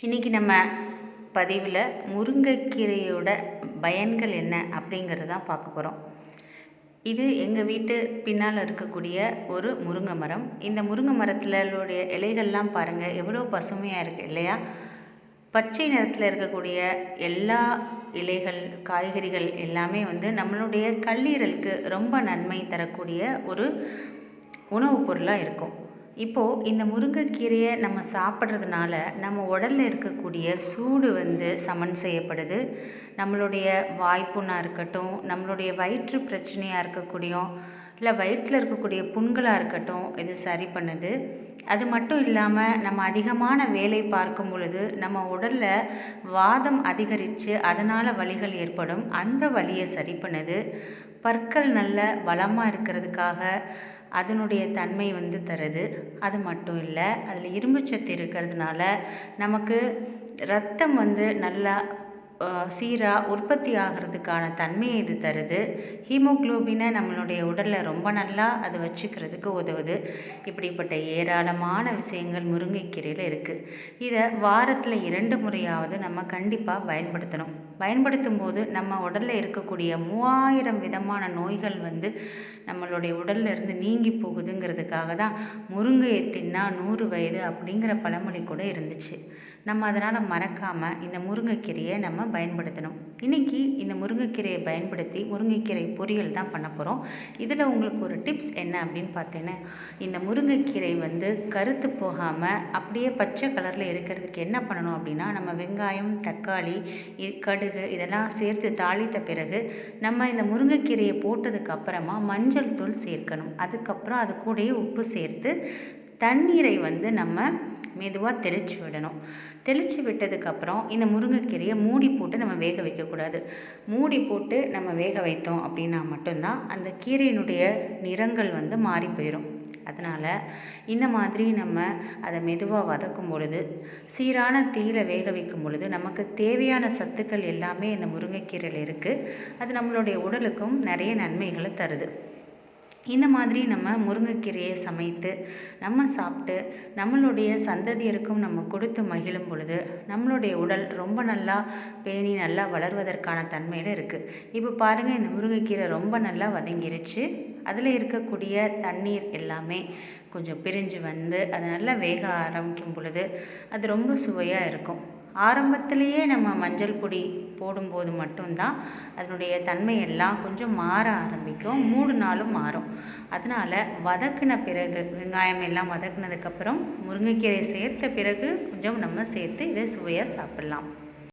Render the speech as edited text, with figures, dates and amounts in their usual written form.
இன்றைக்கி நம்ம பதிவில் முருங்கைக்கீரையோட பயன்கள் என்ன அப்படிங்கிறது தான் பார்க்க போகிறோம். இது எங்கள் வீட்டு பின்னால் இருக்கக்கூடிய ஒரு முருங்கை மரம். இந்த முருங்கை மரத்திலுடைய இலைகள்லாம் பாருங்கள் எவ்வளோ பசுமையாக இருக்குது இல்லையா? பச்சை நிறத்தில் இருக்கக்கூடிய எல்லா இலைகள், காய்கறிகள் எல்லாமே நம்மளுடைய கல்லீரலுக்கு ரொம்ப நன்மை தரக்கூடிய ஒரு உணவுப் பொருளாக இருக்கும். இப்போது இந்த முருங்கைக்கீரையை நம்ம சாப்பிட்றதுனால நம்ம உடலில் இருக்கக்கூடிய சூடு சமன் செய்யப்படுது. நம்மளுடைய வாய்ப்புண்ணாக இருக்கட்டும், நம்மளுடைய வயிற்று பிரச்சனையாக இருக்கக்கூடியும், இல்லை வயிற்றில் இருக்கக்கூடிய புண்களாக இருக்கட்டும், இது சரி பண்ணுது. அது மட்டும் இல்லாமல் நம்ம அதிகமான வேலை பார்க்கும் பொழுது நம்ம உடலில் வாதம் அதிகரித்து அதனால் வலிகள் ஏற்படும். அந்த வலியை சரி பண்ணுது. பற்கள் நல்ல பலமாக இருக்கிறதுக்காக அதனுடைய தன்மை தருது. அது மட்டும் இல்லை, அதில் இரும்புச்சத்து இருக்கிறதுனால நமக்கு இரத்தம் நல்லா சீராக உற்பத்தி ஆகிறதுக்கான தன்மையை இது தருது. ஹீமோக்ளோபினை நம்மளுடைய உடலில் ரொம்ப நல்லா அது வச்சுக்கிறதுக்கு உதவுது. இப்படிப்பட்ட ஏராளமான விஷயங்கள் முருங்கைக்கீரையில் இருக்குது. இதை வாரத்தில் 2 முறையாவது நம்ம கண்டிப்பாக பயன்படுத்தணும். பயன்படுத்தும் போது நம்ம உடலில் இருக்கக்கூடிய 3000 விதமான நோய்கள் நம்மளுடைய உடலில் இருந்து நீங்கி போகுதுங்கிறதுக்காக தான் முருங்கையை தின்னா 100 வயது அப்படிங்கிற பழமொழி கூட இருந்துச்சு. நம்ம அதனால் மறக்காமல் இந்த முருங்கைக்கீரையை நம்ம பயன்படுத்தணும். இன்றைக்கி இந்த முருங்கைக்கீரையை பயன்படுத்தி முருங்கைக்கீரை பொரியல் தான் பண்ண போகிறோம். இதில் உங்களுக்கு ஒரு டிப்ஸ் என்ன அப்படின்னு பார்த்தீங்கன்னா, இந்த முருங்கைக்கீரை கருத்து போகாமல் அப்படியே பச்சை கலரில் இருக்கிறதுக்கு என்ன பண்ணணும் அப்படின்னா, நம்ம வெங்காயம், தக்காளி, கடுகு இதெல்லாம் சேர்த்து தாளித்த பிறகு நம்ம இந்த முருங்கைக்கீரையை போட்டதுக்கு அப்புறமா மஞ்சள் தூள் சேர்க்கணும். அதுக்கப்புறம் அது கூடயே உப்பு சேர்த்து தண்ணீரை நம்ம மெதுவாக தெளித்து விடணும். தெளித்து விட்டதுக்கப்புறம் இந்த முருங்கைக்கீரையை மூடி போட்டு நம்ம வேக வைக்கக்கூடாது. மூடி போட்டு நம்ம வேக வைத்தோம் அப்படின்னா மட்டும்தான் அந்த கீரையினுடைய நிறங்கள் மாறி போயிடும். அதனால் இந்த மாதிரி நம்ம அதை மெதுவாக வதக்கும் பொழுது, சீரான தீயில வேக வைக்கும் பொழுது நமக்கு தேவையான சத்துக்கள் எல்லாமே இந்த முருங்கைக்கீரையில் இருக்குது. அது நம்மளுடைய உடலுக்கும் நிறைய நன்மைகளை தருது. இந்த மாதிரி நம்ம முருங்கைக்கீரையை சமைத்து நம்ம சாப்பிட்டு நம்மளுடைய சந்ததியருக்கும் நம்ம கொடுத்து மகிழும் பொழுது நம்மளுடைய உடல் ரொம்ப நல்லா பேணி நல்லா வளர்வதற்கான தன்மையில் இருக்குது. இப்போ பாருங்கள், இந்த முருங்கைக்கீரை ரொம்ப நல்லா வதங்கிருச்சு. அதில் இருக்கக்கூடிய தண்ணீர் எல்லாமே கொஞ்சம் பிரிஞ்சு அது நல்லா வேக ஆரம்பிக்கும் பொழுது அது ரொம்ப சுவையாக இருக்கும். ஆரம்பத்திலேயே நம்ம மஞ்சள் பொடி போடும்போது மட்டும்தான் அதனுடைய தன்மையெல்லாம் கொஞ்சம் மாற ஆரம்பிக்கும். 3 நாளும் மாறும். அதனால் வதக்கின பிறகு வெங்காயம் எல்லாம் வதக்கினதுக்கப்புறம் முருங்கைக்கீரை சேர்த்த பிறகு கொஞ்சம் நம்ம சேர்த்து இதை சுவையாக சாப்பிட்லாம்.